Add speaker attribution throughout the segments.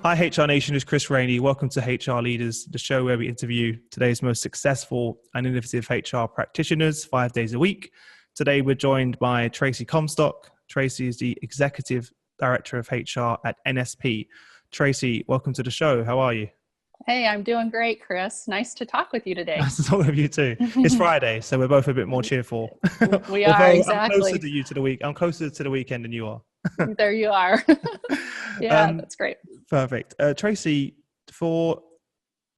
Speaker 1: Hi, HR Nation. It's Chris Rainey. Welcome to HR Leaders, the show where we interview today's most successful and innovative HR practitioners 5 days a week. Today, we're joined by Tracy Comstock. Tracy is the Executive Director of HR at NSP. Tracy, welcome to the show. How are you?
Speaker 2: Hey, I'm doing great, Chris. Nice to talk with you today.
Speaker 1: Nice to talk with you too. It's Friday, so we're both a bit more cheerful.
Speaker 2: We are,
Speaker 1: Although
Speaker 2: exactly.
Speaker 1: I'm closer to the weekend than you are.
Speaker 2: There you are. Yeah, that's great.
Speaker 1: Perfect. Tracy, for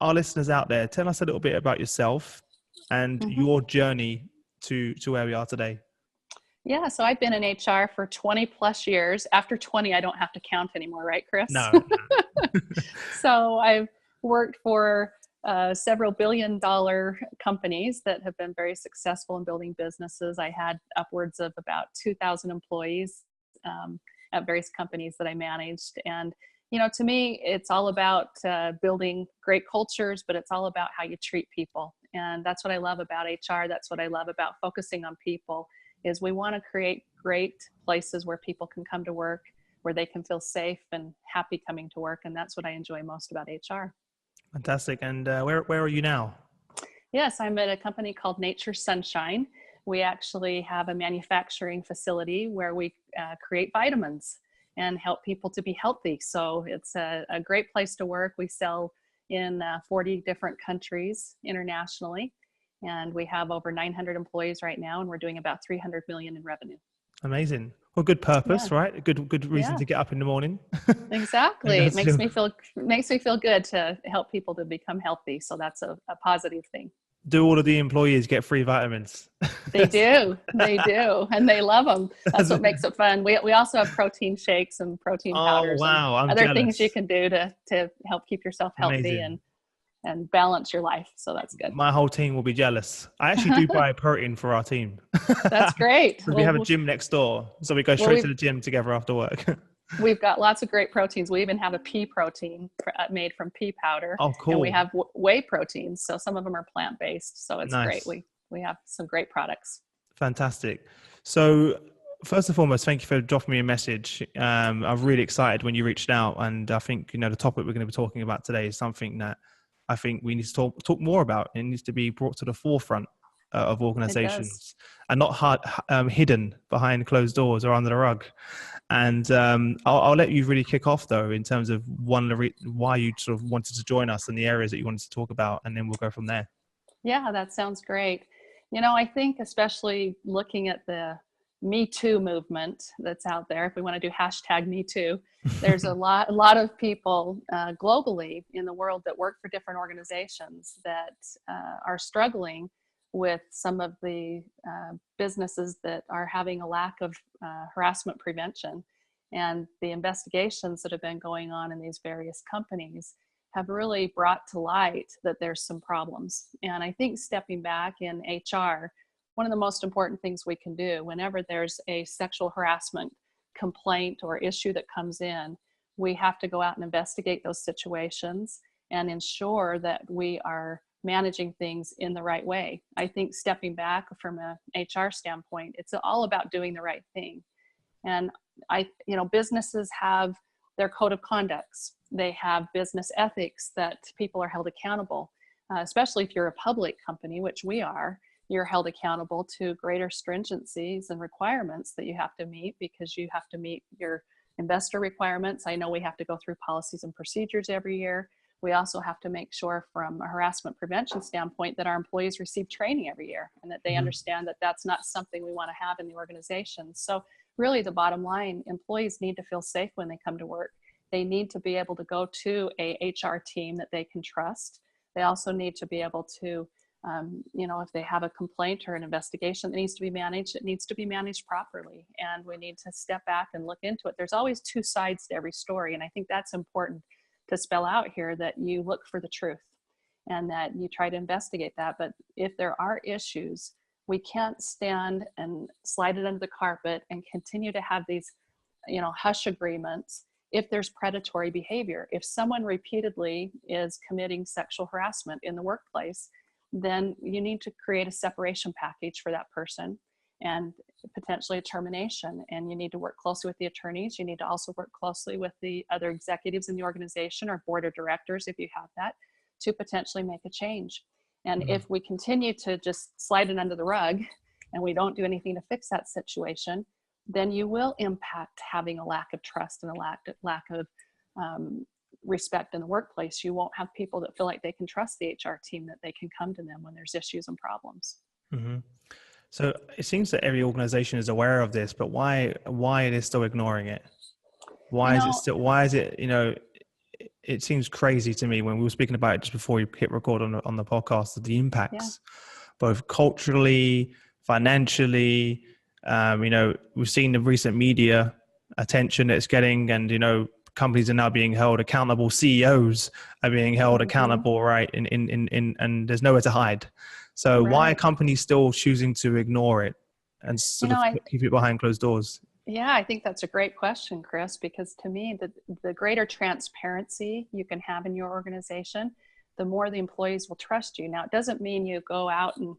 Speaker 1: our listeners out there, tell us a little bit about yourself and your journey to where we are today.
Speaker 2: Yeah, so I've been in HR for 20 plus years. After 20, I don't have to count anymore, right, Chris?
Speaker 1: No.
Speaker 2: So I've worked for several billion-dollar companies that have been very successful in building businesses. I had upwards of about 2,000 employees at various companies that I managed. And, you know, to me, it's all about building great cultures, but it's all about how you treat people. And that's what I love about HR. That's what I love about focusing on people, is we want to create great places where people can come to work, where they can feel safe and happy coming to work. And that's what I enjoy most about HR.
Speaker 1: Fantastic. And where are you now?
Speaker 2: Yes, I'm at a company called Nature Sunshine. We actually have a manufacturing facility where we create vitamins and help people to be healthy. So it's a great place to work. We sell in 40 different countries internationally, and we have over 900 employees right now, and we're doing about 300 million in revenue.
Speaker 1: Amazing. Well, good purpose,
Speaker 2: Yeah.
Speaker 1: right? A good reason to get up in the morning.
Speaker 2: Exactly. It makes me feel good to help people to become healthy. So that's a positive thing.
Speaker 1: Do all of the employees get free vitamins?
Speaker 2: They do. And they love them. That's what makes it fun. We also have protein shakes and protein powders.
Speaker 1: Oh, wow.
Speaker 2: And other things you can do to help keep yourself healthy and balance your life. So that's good.
Speaker 1: My whole team will be jealous. I actually do buy protein for our team.
Speaker 2: That's great.
Speaker 1: We have a gym next door, so we go straight to the gym together after work.
Speaker 2: We've got lots of great proteins. We even have a pea protein made from pea powder.
Speaker 1: Oh, cool.
Speaker 2: And we have whey proteins. So some of them are plant-based. So it's
Speaker 1: nice.
Speaker 2: Great. We have some great products.
Speaker 1: Fantastic. So first and foremost, thank you for dropping me a message. I'm really excited when you reached out. And I think, the topic we're going to be talking about today is something that I think we need to talk more about. It needs to be brought to the forefront of organizations and not hidden behind closed doors or under the rug. And I'll let you really kick off, though, in terms of why you sort of wanted to join us and the areas that you wanted to talk about, and then we'll go from there.
Speaker 2: Yeah, that sounds great. I think especially looking at the Me Too movement that's out there, if we want to do hashtag Me Too, there's a lot of people globally in the world that work for different organizations that are struggling with some of the businesses that are having a lack of harassment prevention. And the investigations that have been going on in these various companies have really brought to light that there's some problems. And I think stepping back in HR, one of the most important things we can do whenever there's a sexual harassment complaint or issue that comes in, we have to go out and investigate those situations and ensure that we are managing things in the right way. I think stepping back from an HR standpoint, it's all about doing the right thing. And businesses have their code of conducts. They have business ethics that people are held accountable, especially if you're a public company, which we are. You're held accountable to greater stringencies and requirements that you have to meet because you have to meet your investor requirements. I know we have to go through policies and procedures every year. We also have to make sure from a harassment prevention standpoint that our employees receive training every year and that they understand that that's not something we want to have in the organization. So really the bottom line, employees need to feel safe when they come to work. They need to be able to go to a HR team that they can trust. They also need to be able to, if they have a complaint or an investigation that needs to be managed, it needs to be managed properly. And we need to step back and look into it. There's always two sides to every story. And I think that's important to spell out here, that you look for the truth and that you try to investigate that. But if there are issues, we can't stand and slide it under the carpet and continue to have these, hush agreements if there's predatory behavior. If someone repeatedly is committing sexual harassment in the workplace, then you need to create a separation package for that person. and potentially a termination. And you need to work closely with the attorneys. You need to also work closely with the other executives in the organization or board of directors, if you have that, to potentially make a change. And if we continue to just slide it under the rug and we don't do anything to fix that situation, then you will impact having a lack of trust and a lack of respect in the workplace. You won't have people that feel like they can trust the HR team, that they can come to them when there's issues and problems.
Speaker 1: Mm-hmm. So it seems that every organization is aware of this, but why it is still ignoring it? Why is it, it seems crazy to me when we were speaking about it just before you hit record on the podcast, of the impacts, both culturally, financially. We've seen the recent media attention it's getting, and, companies are now being held accountable. CEOs are being held accountable, right? And there's nowhere to hide. So why are companies still choosing to ignore it and sort of keep it behind closed doors?
Speaker 2: Yeah, I think that's a great question, Chris, because to me, the greater transparency you can have in your organization, the more the employees will trust you. Now, it doesn't mean you go out and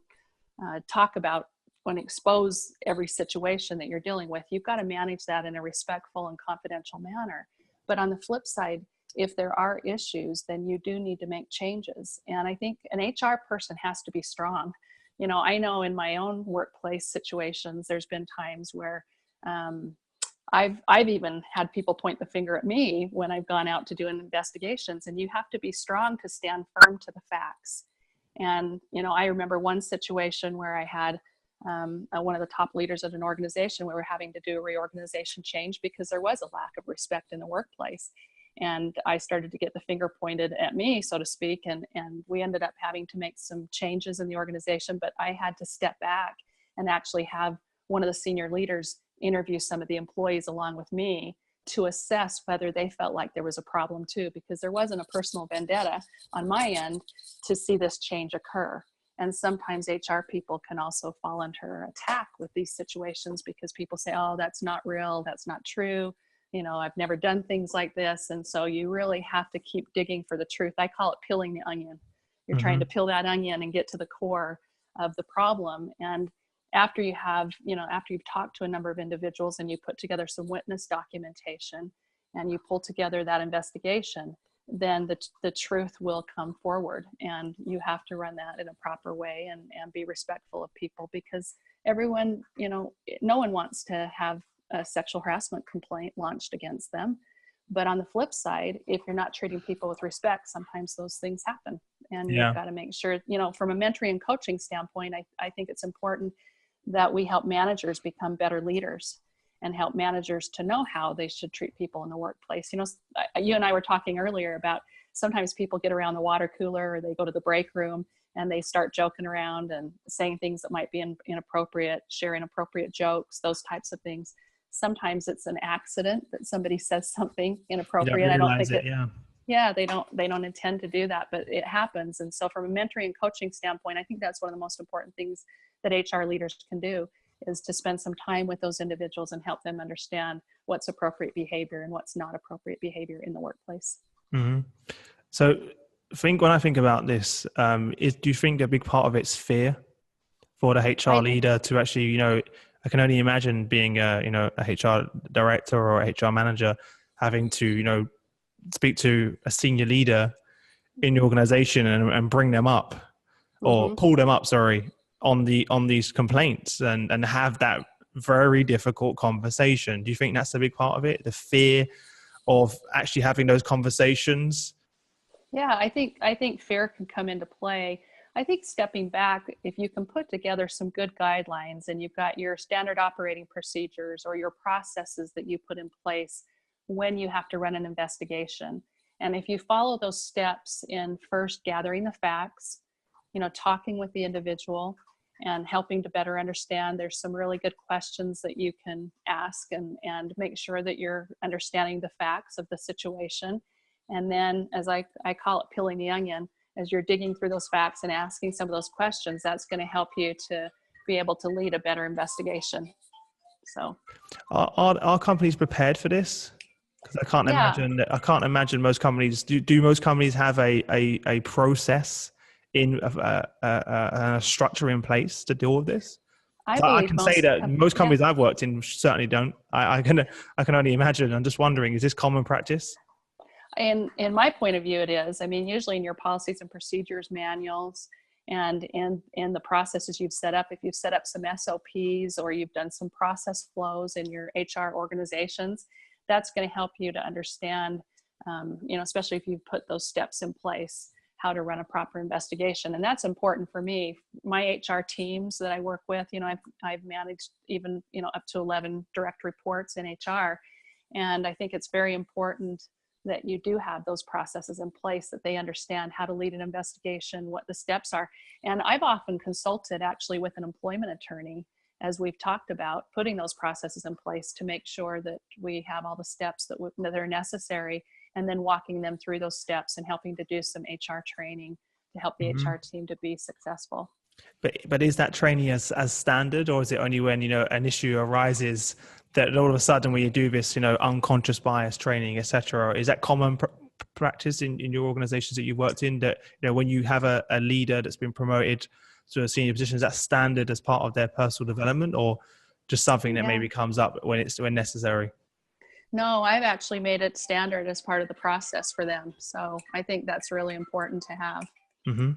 Speaker 2: talk about and expose every situation that you're dealing with. You've got to manage that in a respectful and confidential manner. But on the flip side, if there are issues, then you do need to make changes. And I think an HR person has to be strong. I know in my own workplace situations, there's been times where I've even had people point the finger at me when I've gone out to do investigations, and you have to be strong to stand firm to the facts. And, I remember one situation where I had one of the top leaders at an organization. We were having to do a reorganization change because there was a lack of respect in the workplace. And I started to get the finger pointed at me, so to speak, and we ended up having to make some changes in the organization, but I had to step back and actually have one of the senior leaders interview some of the employees along with me to assess whether they felt like there was a problem too, because there wasn't a personal vendetta on my end to see this change occur. And sometimes HR people can also fall under attack with these situations because people say, oh, that's not real, that's not true. I've never done things like this. And so you really have to keep digging for the truth. I call it peeling the onion. You're trying to peel that onion and get to the core of the problem. And after you've talked to a number of individuals and you put together some witness documentation and you pull together that investigation, then the truth will come forward. And you have to run that in a proper way and be respectful of people, because everyone, no one wants to have a sexual harassment complaint launched against them. But on the flip side, if you're not treating people with respect, sometimes those things happen. And you've got to make sure, from a mentoring and coaching standpoint, I think it's important that we help managers become better leaders and help managers to know how they should treat people in the workplace. You and I were talking earlier about sometimes people get around the water cooler or they go to the break room and they start joking around and saying things that might be inappropriate, sharing inappropriate jokes, those types of things. Sometimes it's an accident that somebody says something inappropriate. I don't think they don't intend to do that, but it happens. And so from a mentoring and coaching standpoint, I think that's one of the most important things that HR leaders can do, is to spend some time with those individuals and help them understand what's appropriate behavior and what's not appropriate behavior in the workplace.
Speaker 1: Mm-hmm. So when I think about this, do you think a big part of it's fear for the HR leader to actually, I can only imagine being a HR director or a HR manager having to, speak to a senior leader in the organization and bring them up or pull them up, on these complaints and have that very difficult conversation. Do you think that's a big part of it? The fear of actually having those conversations?
Speaker 2: Yeah, I think fear can come into play. I think stepping back, if you can put together some good guidelines and you've got your standard operating procedures or your processes that you put in place when you have to run an investigation. And if you follow those steps in first gathering the facts, talking with the individual and helping to better understand, there's some really good questions that you can ask and make sure that you're understanding the facts of the situation. And then, as I call it, peeling the onion, as you're digging through those facts and asking some of those questions, that's going to help you to be able to lead a better investigation. So
Speaker 1: are companies prepared for this? Because I can't imagine most companies do most companies have a process in a structure in place to deal with this?
Speaker 2: I
Speaker 1: So I
Speaker 2: believe
Speaker 1: can say that most
Speaker 2: yeah.
Speaker 1: companies I've worked in certainly don't. I can only imagine. I'm just wondering, is this common practice?
Speaker 2: In my point of view, it is. I mean, usually in your policies and procedures manuals and in the processes you've set up, if you've set up some SOPs or you've done some process flows in your HR organizations, that's going to help you to understand, especially if you've put those steps in place, how to run a proper investigation. And that's important for me. My HR teams that I work with, I've managed even, up to 11 direct reports in HR. And I think it's very important that you do have those processes in place, that they understand how to lead an investigation, what the steps are. And I've often consulted actually with an employment attorney, as we've talked about, putting those processes in place to make sure that we have all the steps that are necessary, and then walking them through those steps and helping to do some HR training to help the
Speaker 1: Mm-hmm.
Speaker 2: HR team to be successful.
Speaker 1: But is that training as standard, or is it only when an issue arises that all of a sudden when you do this unconscious bias training, etc.? Is that common practice in your organizations that you've worked in, that when you have a leader that's been promoted to a senior position, is that standard as part of their personal development, or just something that maybe comes up when necessary?
Speaker 2: No, I've actually made it standard as part of the process for them. So I think that's really important to have.
Speaker 1: Mm-hmm.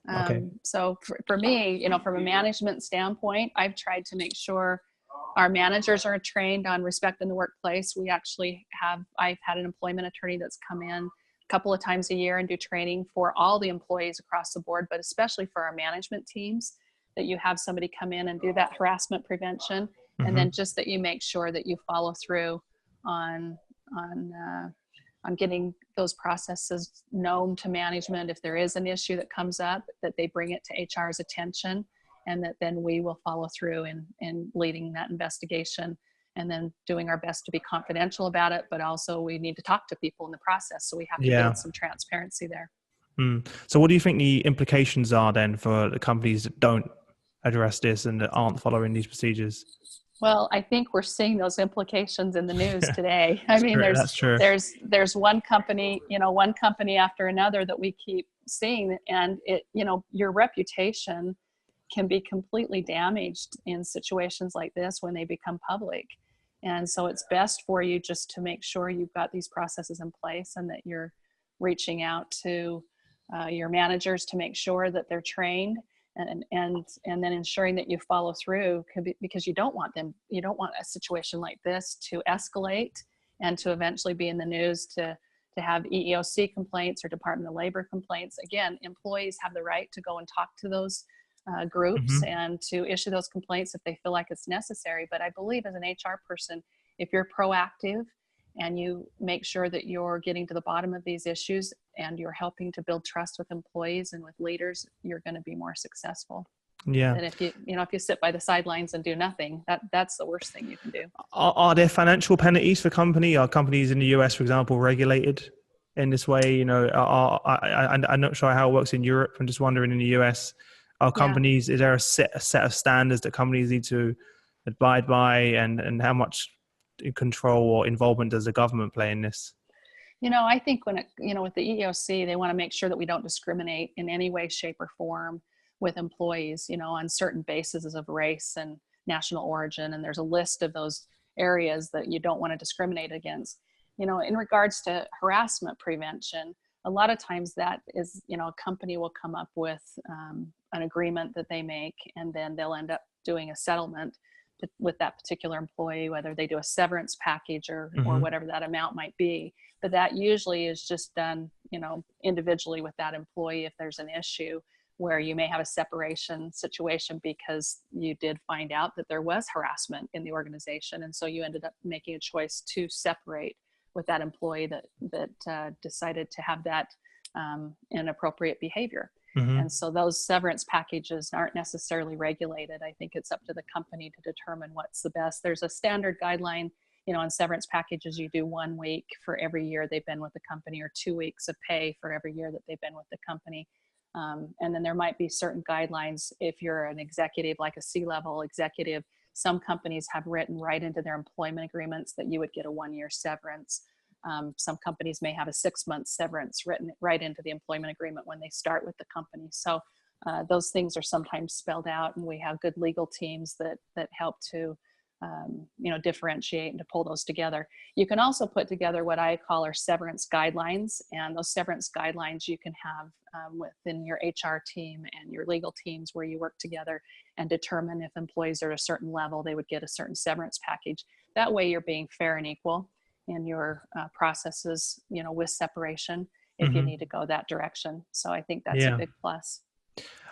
Speaker 1: Okay.
Speaker 2: So for me, from a management standpoint, I've tried to make sure our managers are trained on respect in the workplace. I've had an employment attorney that's come in a couple of times a year and do training for all the employees across the board, but especially for our management teams, that you have somebody come in and do that harassment prevention.
Speaker 1: Mm-hmm.
Speaker 2: And then just that you make sure that you follow through on getting those processes known to management. If there is an issue that comes up, that they bring it to HR's attention, and that then we will follow through in leading that investigation, and then doing our best to be confidential about it. But also we need to talk to people in the process. So we have to build some transparency there.
Speaker 1: So what do you think the implications are then for the companies that don't address this and that aren't following these procedures?
Speaker 2: Well, I think we're seeing those implications in the news today. I mean,
Speaker 1: That's true.
Speaker 2: there's one company after another that we keep seeing, and your reputation can be completely damaged in situations like this when they become public. And so it's best for you just to make sure you've got these processes in place, and that you're reaching out to your managers to make sure that they're trained, and then ensuring that you follow through, because you don't want a situation like this to escalate and to eventually be in the news, to have EEOC complaints or Department of Labor complaints. Again, employees have the right to go and talk to those groups and to issue those complaints if they feel like it's necessary. But I believe as an HR person, if you're proactive and you make sure that you're getting to the bottom of these issues and you're helping to build trust with employees and with leaders, you're going to be more successful.
Speaker 1: Yeah.
Speaker 2: And if you sit by the sidelines and do nothing, that's the worst thing you can do.
Speaker 1: Are there financial penalties for company? Are companies in the US, for example, regulated in this way? I'm not sure how it works in Europe. I'm just wondering, in the US, are companies, is there a set of standards that companies need to abide by, and how much control or involvement does the government play in this?
Speaker 2: I think when with the EEOC, they want to make sure that we don't discriminate in any way, shape, or form with employees, on certain bases of race and national origin. And there's a list of those areas that you don't want to discriminate against. In regards to harassment prevention, a lot of times that is, a company will come up with an agreement that they make, and then they'll end up doing a settlement with that particular employee, whether they do a severance package or whatever that amount might be. But that usually is just done, individually with that employee if there's an issue where you may have a separation situation because you did find out that there was harassment in the organization. And so you ended up making a choice to separate with that employee that decided to have that inappropriate behavior. And so those severance packages aren't necessarily regulated. I think it's up to the company to determine what's the best. There's a standard guideline, on severance packages. You do 1 week for every year they've been with the company, or 2 weeks of pay for every year that they've been with the company. And then there might be certain guidelines if you're an executive, like a C-level executive. Some companies have written right into their employment agreements that you would get a 1-year severance. Some companies may have a 6-month severance written right into the employment agreement when they start with the company. So those things are sometimes spelled out, and we have good legal teams that help to differentiate and to pull those together. You can also put together what I call our severance guidelines, and those severance guidelines you can have within your HR team and your legal teams where you work together and determine if employees are at a certain level, they would get a certain severance package. That way you're being fair and equal in your processes, with separation if you need to go that direction. So I think that's a big plus.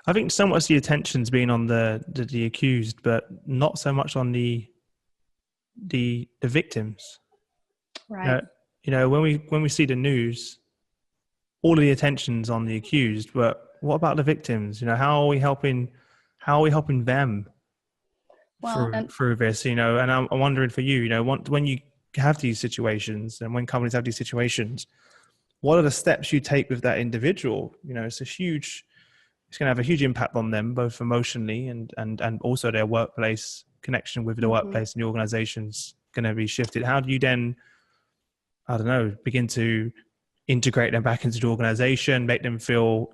Speaker 1: I think so much the attention's been on the accused, but not so much on the victims.
Speaker 2: Right.
Speaker 1: When we see the news, all of the attention's on the accused, but what about the victims? How are we helping them through this? And I'm wondering for you, when you have these situations and when companies have these situations, what are the steps you take with that individual? It's going to have a huge impact on them, both emotionally and also their workplace connection with the workplace and the organization's going to be shifted. How do you then, I don't know, begin to integrate them back into the organization, make them feel,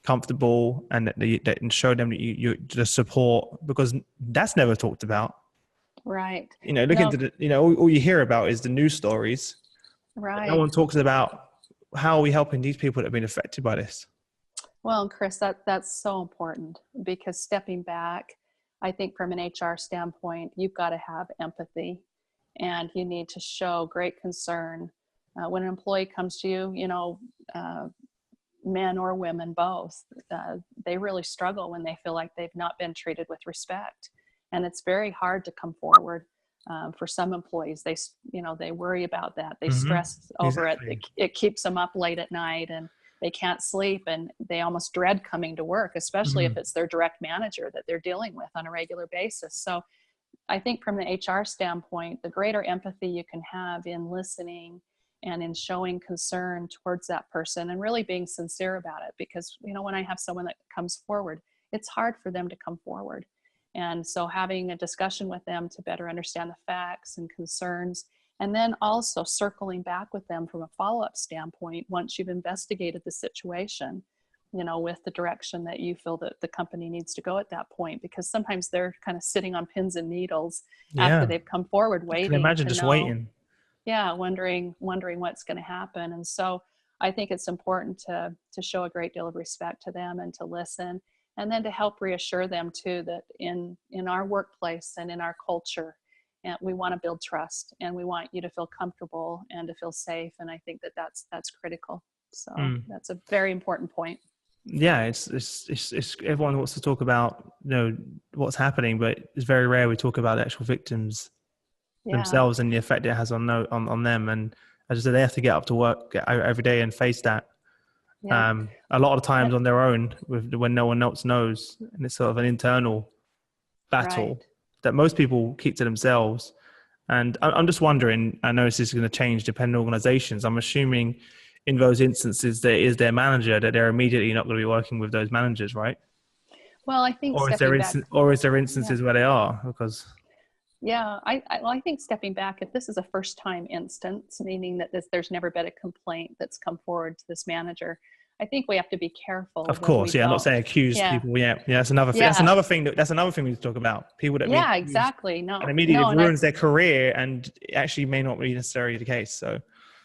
Speaker 1: comfortable, and and show them that you the support, because that's never talked about.
Speaker 2: Right.
Speaker 1: Into all you hear about is the news stories.
Speaker 2: Right.
Speaker 1: No one talks about how are we helping these people that have been affected by this.
Speaker 2: Well, Chris, that's so important, because stepping back, I think from an HR standpoint, you've got to have empathy, and you need to show great concern. When an employee comes to you, men or women both, they really struggle when they feel like they've not been treated with respect. And it's very hard to come forward. For some employees, they worry about that. They stress over it. It keeps them up late at night, and they can't sleep, and they almost dread coming to work, especially if it's their direct manager that they're dealing with on a regular basis. So I think from the HR standpoint, the greater empathy you can have in listening and in showing concern towards that person and really being sincere about it, because when I have someone that comes forward, it's hard for them to come forward. And so having a discussion with them to better understand the facts and concerns, and then also circling back with them from a follow-up standpoint once you've investigated the situation, with the direction that you feel that the company needs to go at that point, because sometimes they're kind of sitting on pins and needles after they've come forward, waiting.
Speaker 1: I can imagine just waiting.
Speaker 2: Yeah, wondering what's going to happen. And so I think it's important to show a great deal of respect to them and to listen, and then to help reassure them too that in our workplace and in our culture, and we want to build trust, and we want you to feel comfortable and to feel safe. And I think that's critical. So that's a very important point.
Speaker 1: Yeah, it's everyone wants to talk about what's happening, but it's very rare we talk about the actual victims themselves and the effect it has on them. And as I said, they have to get up to work every day and face that. A lot of times on their own, when no one else knows, and it's sort of an internal battle that most people keep to themselves. And I'm just wondering, I know this is going to change depending on organizations. I'm assuming in those instances there is their manager, that they're immediately not going to be working with those managers, right?
Speaker 2: Well, I think
Speaker 1: is there instances where they are? Because
Speaker 2: I think stepping back, if this is a first time instance, meaning that there's never been a complaint that's come forward to this manager, I think we have to be careful.
Speaker 1: Of course, I'm not saying accused people. That's another thing. That's another thing. That's another thing we need to talk about. People that
Speaker 2: exactly. No,
Speaker 1: and immediately ruins their career, and it actually may not be necessarily the case. So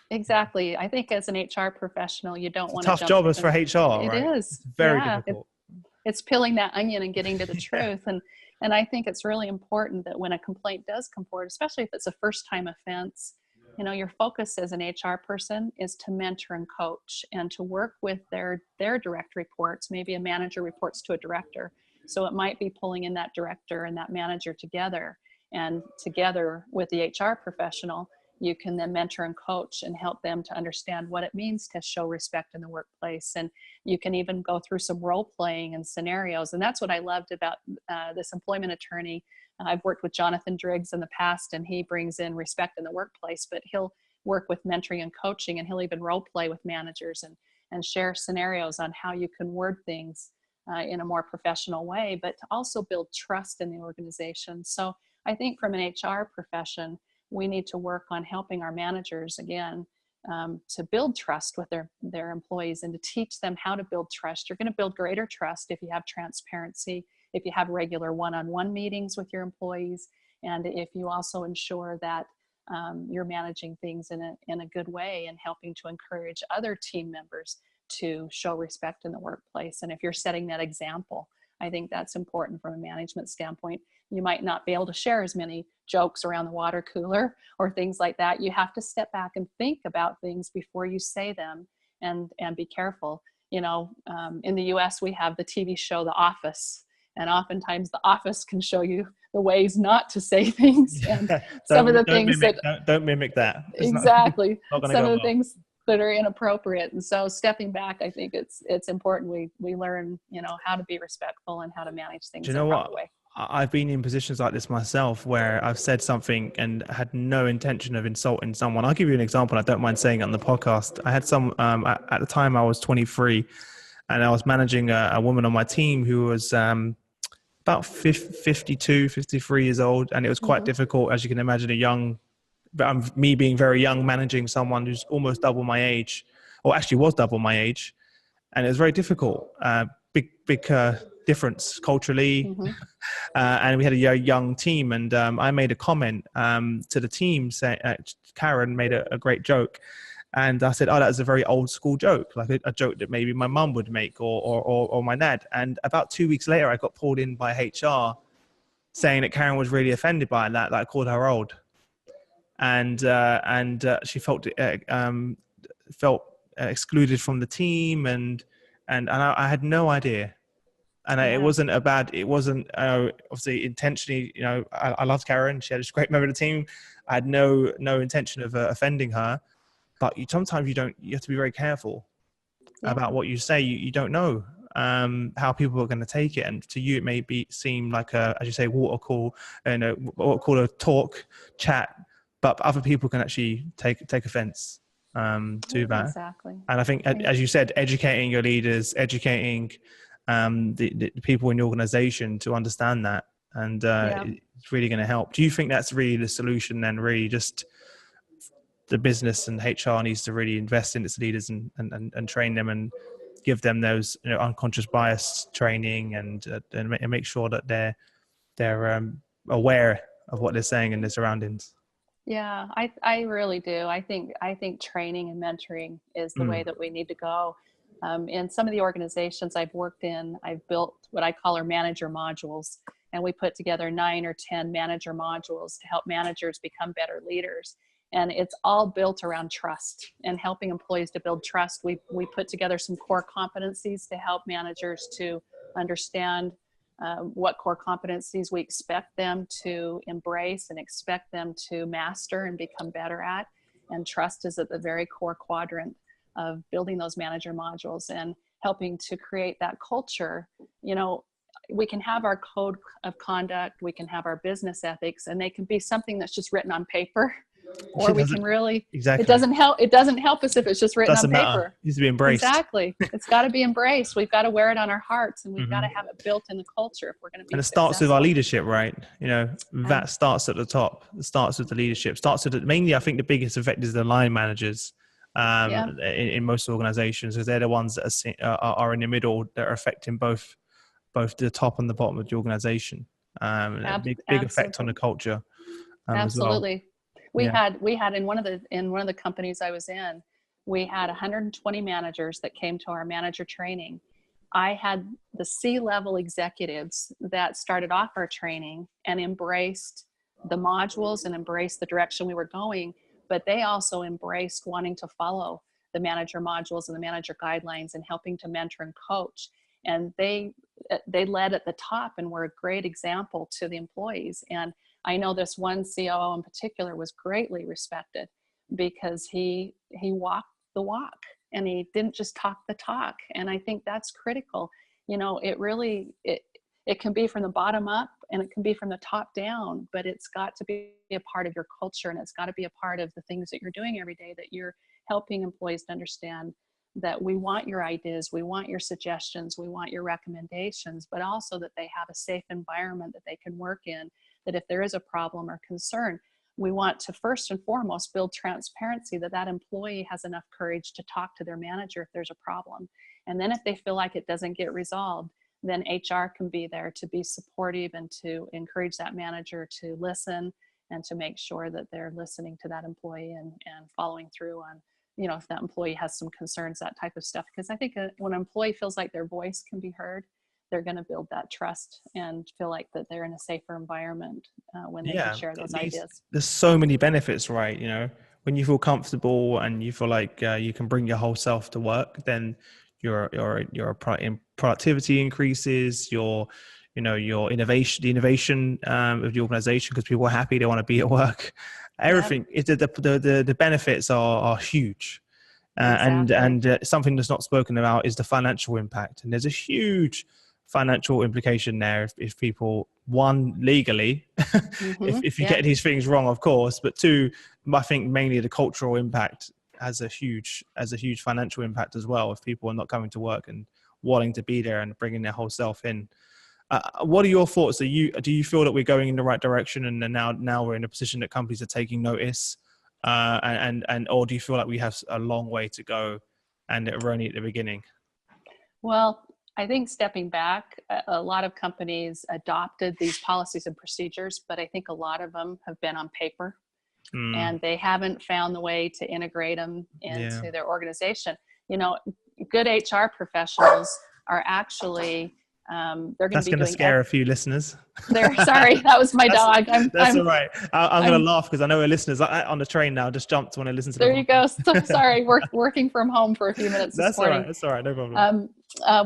Speaker 2: exactly, I think as an HR professional, you don't want to.
Speaker 1: Tough job as for HR.
Speaker 2: It
Speaker 1: right?
Speaker 2: is
Speaker 1: it's very difficult.
Speaker 2: It's peeling that onion and getting to the truth, and I think it's really important that when a complaint does come forward, especially if it's a first time offense, your focus as an HR person is to mentor and coach and to work with their direct reports. Maybe a manager reports to a director. So it might be pulling in that director and that manager together, and together with the HR professional, you can then mentor and coach and help them to understand what it means to show respect in the workplace. And you can even go through some role playing and scenarios. And that's what I loved about this employment attorney. I've worked with Jonathan Driggs in the past, and he brings in respect in the workplace, but he'll work with mentoring and coaching, and he'll even role play with managers and share scenarios on how you can word things in a more professional way, but to also build trust in the organization. So I think from an HR profession, we need to work on helping our managers, again, to build trust with their employees and to teach them how to build trust. You're going to build greater trust if you have transparency, if you have regular one-on-one meetings with your employees, and if you also ensure that you're managing things in a good way and helping to encourage other team members to show respect in the workplace. And if you're setting that example, I think that's important from a management standpoint. You might not be able to share as many jokes around the water cooler or things like that. You have to step back and think about things before you say them, and be careful. In the US, we have the TV show The Office, and oftentimes The Office can show you the ways not to say things. And some of the things
Speaker 1: don't mimic that.
Speaker 2: Exactly.
Speaker 1: Not
Speaker 2: some of the things that are inappropriate. And so stepping back, I think it's important we learn, how to be respectful and how to manage things in a proper way.
Speaker 1: I've been in positions like this myself where I've said something and had no intention of insulting someone. I'll give you an example. I don't mind saying it on the podcast. I had at the time I was 23, and I was managing a woman on my team who was about 52, 53 years old. And it was quite difficult, as you can imagine, me being very young, managing someone who's almost double my age, or actually was double my age. And it was very difficult. Big difference culturally. And we had a young team, and I made a comment to the team saying, Karen made a great joke. And I said, that was a very old school joke, like a joke that maybe my mum would make or my dad. And about 2 weeks later, I got pulled in by HR saying that Karen was really offended by that I called her old. And she felt excluded from the team, and I had no idea. And it wasn't obviously intentionally, I loved Karen. She had a great member of the team. I had no intention of offending her, but sometimes you have to be very careful about what you say. You don't know how people are going to take it. And to you, it may seem like as you say, water cooler talk, chat, but other people can actually take offense to that.
Speaker 2: Exactly.
Speaker 1: And I think, as you said, educating your leaders, educating the people in the organization to understand that, and it's really going to help. Do you think that's really the solution then? Really, just the business and HR needs to really invest in its leaders and train them and give them those unconscious bias training and make sure that they're aware of what they're saying in their surroundings.
Speaker 2: Yeah, I really do. I think training and mentoring is the way that we need to go. In some of the organizations I've worked in, I've built what I call our manager modules, and we put together 9 or 10 manager modules to help managers become better leaders. And it's all built around trust and helping employees to build trust. We put together some core competencies to help managers to understand what core competencies we expect them to embrace and expect them to master and become better at. And trust is at the very core quadrant of building those manager modules and helping to create that culture. We can have our code of conduct, we can have our business ethics, and they can be something that's just written on paper. Or we can really, it doesn't help us if it's just written on paper.
Speaker 1: It needs to be embraced.
Speaker 2: Exactly. It's got to be embraced. We've got to wear it on our hearts, and we've got to have it built in the culture if we're going to be
Speaker 1: And it starts with our leadership, right? That starts at the top. It starts with the leadership. Mainly, I think the biggest effect is the line managers in most organizations, because they're the ones that are in the middle, that are affecting both the top and the bottom of the organization. A big effect on the culture.
Speaker 2: Absolutely.
Speaker 1: As well.
Speaker 2: We had in one of the companies I was in, we had 120 managers that came to our manager training. I had the C-level executives that started off our training and embraced the modules and embraced the direction we were going, but they also embraced wanting to follow the manager modules and the manager guidelines and helping to mentor and coach. And they led at the top and were a great example to the employees. And I know this one COO in particular was greatly respected because he walked the walk and he didn't just talk the talk. And I think that's critical. It can be from the bottom up and it can be from the top down, but it's got to be a part of your culture, and it's got to be a part of the things that you're doing every day, that you're helping employees to understand that we want your ideas, we want your suggestions, we want your recommendations, but also that they have a safe environment that they can work in, that if there is a problem or concern, we want to first and foremost build transparency, that that employee has enough courage to talk to their manager if there's a problem. And then if they feel like it doesn't get resolved, then HR can be there to be supportive and to encourage that manager to listen and to make sure that they're listening to that employee and following through on, you know, if that employee has some concerns, that type of stuff. Because I think when an employee feels like their voice can be heard, they're going to build that trust and feel like that they're in a safer environment when they can share those ideas.
Speaker 1: There's so many benefits, right? You know, when you feel comfortable and you feel like you can bring your whole self to work, then your productivity increases, your innovation, the innovation of the organization, because people are happy, they want to be at work. Everything, the benefits are huge.
Speaker 2: Exactly.
Speaker 1: And something that's not spoken about is the financial impact. And there's a huge financial implication there if people, one, legally, if you get these things wrong, of course, but two, I think mainly the cultural impact has a huge financial impact as well, if people are not coming to work and wanting to be there and bringing their whole self in. What are your thoughts? Do you feel that we're going in the right direction, and now we're in a position that companies are taking notice, or do you feel like we have a long way to go and we're only at the beginning?
Speaker 2: Well, I think stepping back, a lot of companies adopted these policies and procedures, but I think a lot of them have been on paper and they haven't found the way to integrate them into their organization. You know, good HR professionals are actually they're going to be doing.
Speaker 1: Scare a few listeners.
Speaker 2: Sorry, that was my dog.
Speaker 1: That's all right. I'm going to laugh because I know our listeners on the train now just jumped when I listen to
Speaker 2: There you go. So sorry, working from home for a few minutes this morning.
Speaker 1: That's all right. No problem.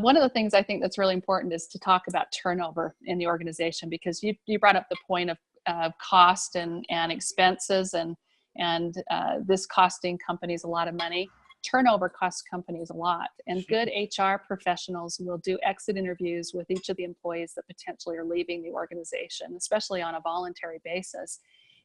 Speaker 2: One of the things I think that's really important is to talk about turnover in the organization, because you brought up the point of cost and expenses and this costing companies a lot of money. Turnover costs companies a lot, and good HR professionals will do exit interviews with each of the employees that potentially are leaving the organization, especially on a voluntary basis.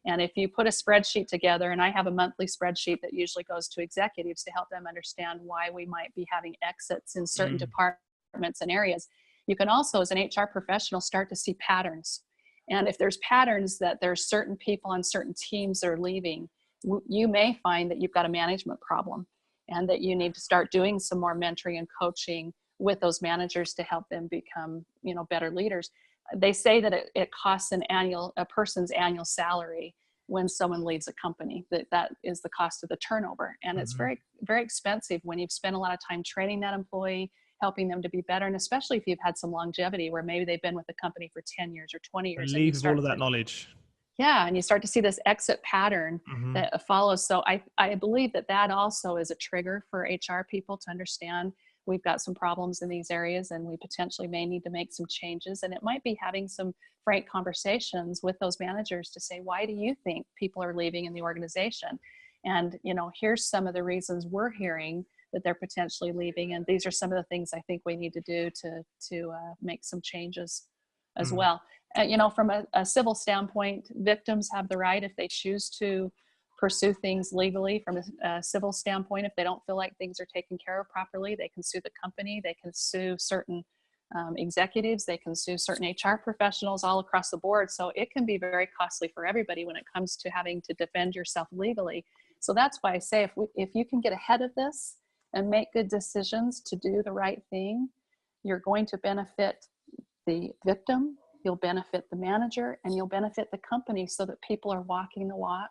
Speaker 2: And if you put a spreadsheet together, and I have a monthly spreadsheet that usually goes to executives to help them understand why we might be having exits in certain departments and areas, you can also, as an HR professional, start to see patterns. And if there's patterns that there's certain people on certain teams that are leaving, you may find that you've got a management problem, and that you need to start doing some more mentoring and coaching with those managers to help them become, you know, better leaders. They say that it costs a person's annual salary when someone leaves a company, that is the cost of the turnover. And it's very, very expensive when you've spent a lot of time training that employee, helping them to be better. And especially if you've had some longevity where maybe they've been with the company for 10 years or 20 years.
Speaker 1: And leave with all of that knowledge.
Speaker 2: Yeah, and you start to see this exit pattern that follows. So I believe that also is a trigger for HR people to understand we've got some problems in these areas and we potentially may need to make some changes. And it might be having some frank conversations with those managers to say, why do you think people are leaving in the organization? And, you know, here's some of the reasons we're hearing that they're potentially leaving. And these are some of the things I think we need to do to make some changes as well. You know, from a civil standpoint, victims have the right, if they choose to pursue things legally from a civil standpoint, if they don't feel like things are taken care of properly, they can sue the company, they can sue certain executives, they can sue certain HR professionals all across the board. So it can be very costly for everybody when it comes to having to defend yourself legally. So that's why I say if you can get ahead of this and make good decisions to do the right thing, you're going to benefit the victim, you'll benefit the manager, and you'll benefit the company, so that people are walking the walk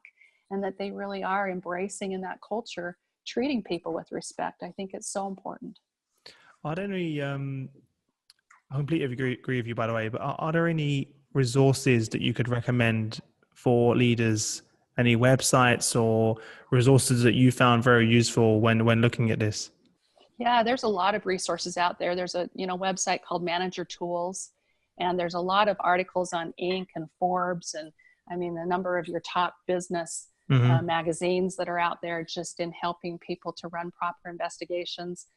Speaker 2: and that they really are embracing in that culture, treating people with respect. I think it's so important.
Speaker 1: I completely agree with you, by the way, but are there any resources that you could recommend for leaders? Any websites or resources that you found very useful when looking at this?
Speaker 2: Yeah, there's a lot of resources out there. There's a website called Manager Tools, and there's a lot of articles on Inc. and Forbes, and I mean the number of your top business magazines that are out there, just in helping people to run proper investigations,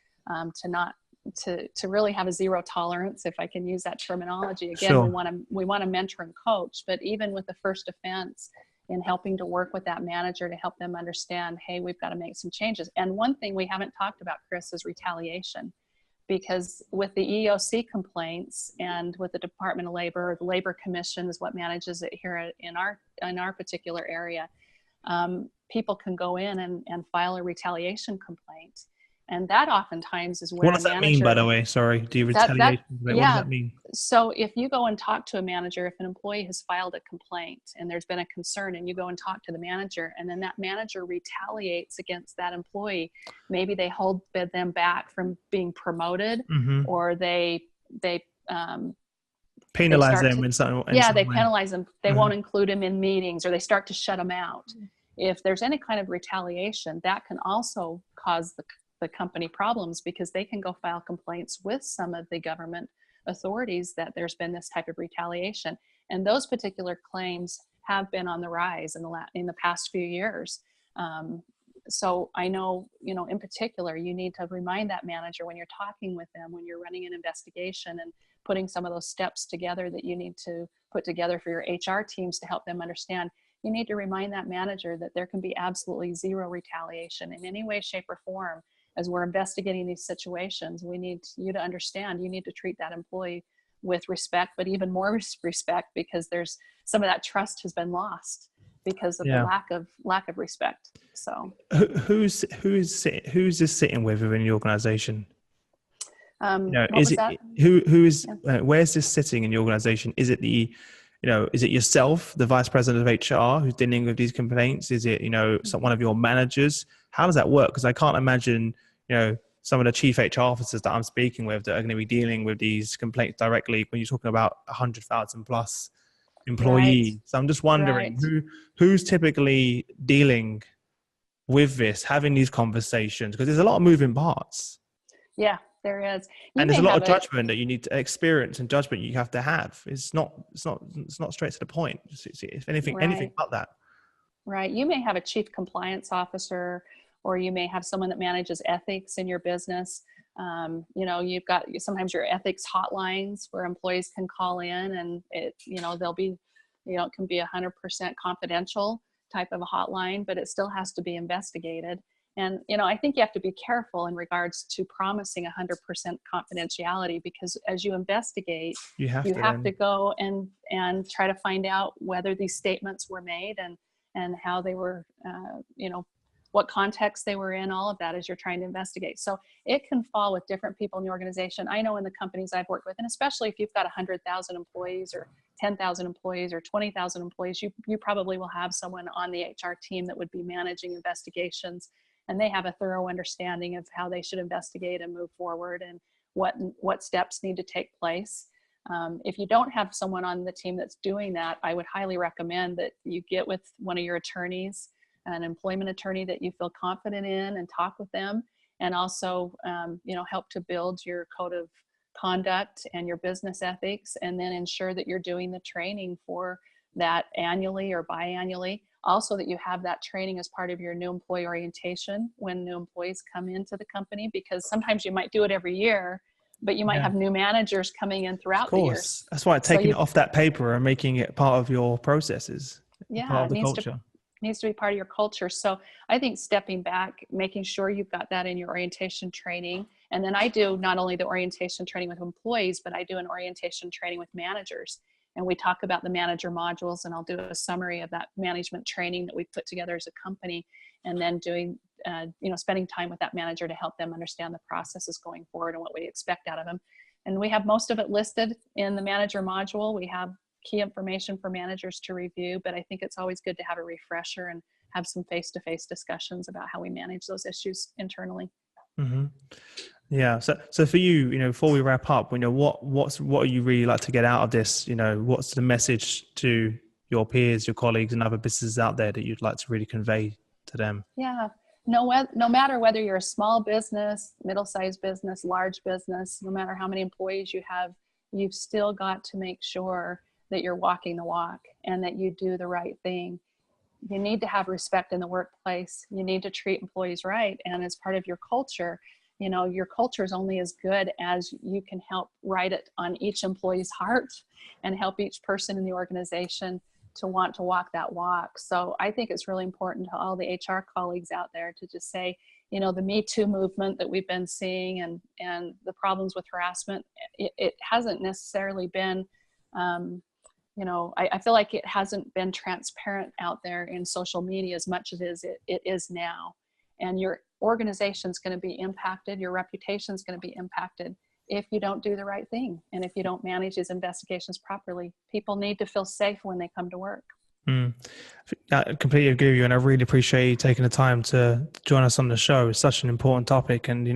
Speaker 2: to really have a zero tolerance, if I can use that terminology. Again,
Speaker 1: sure.
Speaker 2: we want to mentor and coach, but even with the first offense, in helping to work with that manager to help them understand, hey, we've got to make some changes. And one thing we haven't talked about, Chris, is retaliation. because with the EEOC complaints and with the Department of Labor, the Labor Commission is what manages it here in our particular area. People can go in and file a retaliation complaint. And that oftentimes is where
Speaker 1: What does that mean, by the way? Sorry, do you retaliation? What does that mean?
Speaker 2: So if you go and talk to a manager, if an employee has filed a complaint and there's been a concern, and you go and talk to the manager, and then that manager retaliates against that employee, maybe they hold them back from being promoted, or they
Speaker 1: penalize them in some way.
Speaker 2: They penalize them. They won't include them in meetings, or they start to shut them out. If there's any kind of retaliation, that can also cause the company problems, because they can go file complaints with some of the government authorities that there's been this type of retaliation. And those particular claims have been on the rise in the past few years. So I know, in particular, you need to remind that manager when you're talking with them, when you're running an investigation and putting some of those steps together that you need to put together for your HR teams to help them understand. You need to remind that manager that there can be absolutely zero retaliation in any way, shape, or form. As we're investigating these situations, we need you to understand, you need to treat that employee with respect, but even more respect, because there's some of that trust has been lost because of the lack of respect. So
Speaker 1: who's this sitting with within the organization? Where's this sitting in the organization? Is it is it yourself, the vice president of HR, who's dealing with these complaints? Is it, one of your managers? How does that work? Because I can't imagine, some of the chief HR officers that I'm speaking with that are going to be dealing with these complaints directly when you're talking about 100,000 plus employees. Right. So I'm just wondering who's typically dealing with this, having these conversations, because there's a lot of moving parts.
Speaker 2: Yeah, there is.
Speaker 1: And there's a lot of judgment that you need to experience, and judgment you have to have. It's not straight to the point. If anything but that.
Speaker 2: Right. You may have a chief compliance officer, or you may have someone that manages ethics in your business. You've got sometimes your ethics hotlines where employees can call in, and they'll be, it can be 100% confidential type of a hotline, but it still has to be investigated. And, I think you have to be careful in regards to promising 100% confidentiality, because as you investigate, you have to go and try to find out whether these statements were made and how they were, what context they were in, all of that as you're trying to investigate. So it can fall with different people in the organization. I know in the companies I've worked with, and especially if you've got 100,000 employees or 10,000 employees or 20,000 employees, you probably will have someone on the HR team that would be managing investigations, and they have a thorough understanding of how they should investigate and move forward and what steps need to take place. If you don't have someone on the team that's doing that, I would highly recommend that you get with one of your attorneys, an employment attorney that you feel confident in, and talk with them, and also help to build your code of conduct and your business ethics, and then ensure that you're doing the training for that annually or biannually. Also, that you have that training as part of your new employee orientation when new employees come into the company, because sometimes you might do it every year, but you might have new managers coming in throughout the years.
Speaker 1: That's why taking it off that paper and making it part of your processes.
Speaker 2: Yeah, needs to be part of your culture. So I think stepping back, making sure you've got that in your orientation training. And then I do not only the orientation training with employees, but I do an orientation training with managers. And we talk about the manager modules, and I'll do a summary of that management training that we put together as a company, and then doing, spending time with that manager to help them understand the processes going forward and what we expect out of them. And we have most of it listed in the manager module. We have key information for managers to review, but I think it's always good to have a refresher and have some face-to-face discussions about how we manage those issues internally.
Speaker 1: Mm-hmm. Yeah. So for you, before we wrap up, what do you really like to get out of this? What's the message to your peers, your colleagues, and other businesses out there that you'd like to really convey to them?
Speaker 2: Yeah. No matter whether you're a small business, middle-sized business, large business, no matter how many employees you have, you've still got to make sure that you're walking the walk and that you do the right thing. You need to have respect in the workplace. You need to treat employees right. And as part of your culture, your culture is only as good as you can help write it on each employee's heart and help each person in the organization to want to walk that walk. So I think it's really important to all the HR colleagues out there to just say, the Me Too movement that we've been seeing and the problems with harassment, it hasn't necessarily been, I feel like it hasn't been transparent out there in social media as much as it is now. And your organization's going to be impacted, your reputation's going to be impacted if you don't do the right thing. And if you don't manage these investigations properly. People need to feel safe when they come to work.
Speaker 1: I completely agree with you, and I really appreciate you taking the time to join us on the show. It's such an important topic, and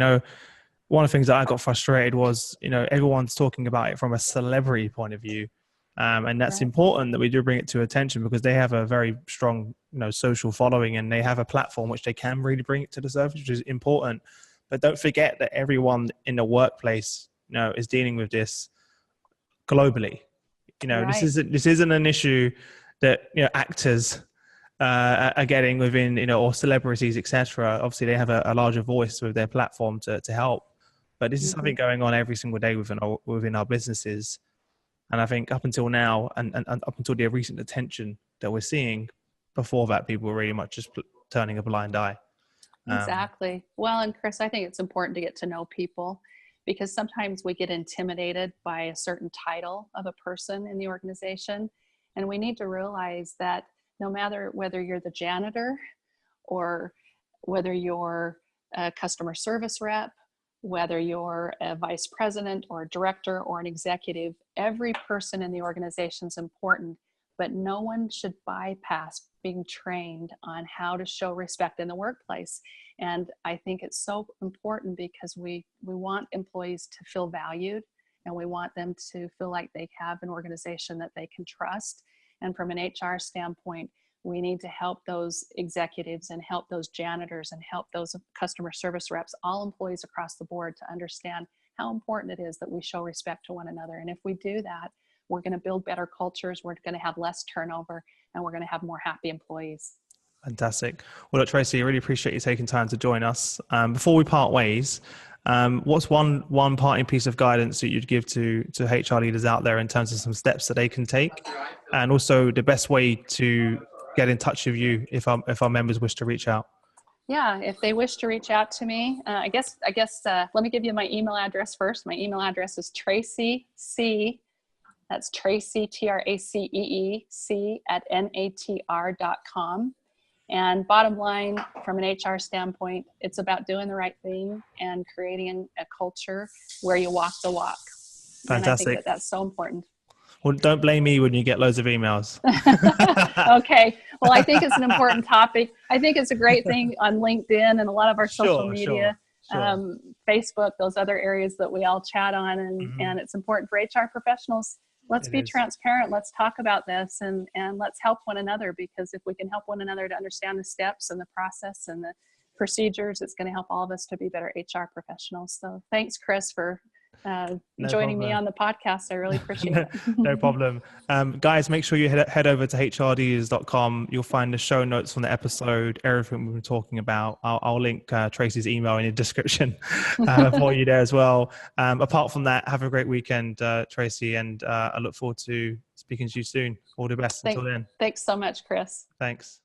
Speaker 1: one of the things that I got frustrated was everyone's talking about it from a celebrity point of view, and that's important that we do bring it to attention because they have a very strong social following, and they have a platform which they can really bring it to the surface, which is important. But don't forget that everyone in the workplace is dealing with this globally. This isn't an issue that actors are getting within or celebrities, etc. Obviously they have a larger voice with their platform to help, but this is something going on every single day within our businesses. And I think up until now and up until the recent attention that we're seeing, before that people were really much just turning a blind eye.
Speaker 2: Exactly. Well, and Chris, I think it's important to get to know people, because sometimes we get intimidated by a certain title of a person in the organization. And we need to realize that no matter whether you're the janitor or whether you're a customer service rep, whether you're a vice president or a director or an executive, every person in the organization is important, but no one should bypass being trained on how to show respect in the workplace. And I think it's so important because we want employees to feel valued, and we want them to feel like they have an organization that they can trust. And from an HR standpoint, we need to help those executives and help those janitors and help those customer service reps, all employees across the board, to understand how important it is that we show respect to one another. And if we do that, we're going to build better cultures, we're going to have less turnover, and we're going to have more happy employees.
Speaker 1: Fantastic. Well, look, Tracy, I really appreciate you taking time to join us. Before we part ways, what's one parting piece of guidance that you'd give to HR leaders out there in terms of some steps that they can take, and also the best way to get in touch with you if our members wish to reach out?
Speaker 2: Yeah, if they wish to reach out to me, I guess let me give you my email address first. My email address is Tracy C. That's Tracy, TRACEEC @NATR.com. And bottom line, from an HR standpoint, it's about doing the right thing and creating a culture where you walk the walk.
Speaker 1: Fantastic.
Speaker 2: And I think that's so important.
Speaker 1: Well, don't blame me when you get loads of emails.
Speaker 2: Okay. Well, I think it's an important topic. I think it's a great thing on LinkedIn and a lot of our social media,
Speaker 1: sure.
Speaker 2: Facebook, those other areas that we all chat on. And it's important for HR professionals. Let's be transparent. Let's talk about this and let's help one another, because if we can help one another to understand the steps and the process and the procedures, it's going to help all of us to be better HR professionals. So thanks, Chris, for joining me on the podcast. I really appreciate it.
Speaker 1: No problem. Guys, make sure you head over to hrleaders.com. You'll find the show notes from the episode, everything we've been talking about. I'll link Tracy's email in the description for you there as well. Apart from that, have a great weekend, Tracy, and I look forward to speaking to you soon. All the best until then.
Speaker 2: Thanks so much, Chris.
Speaker 1: Thanks.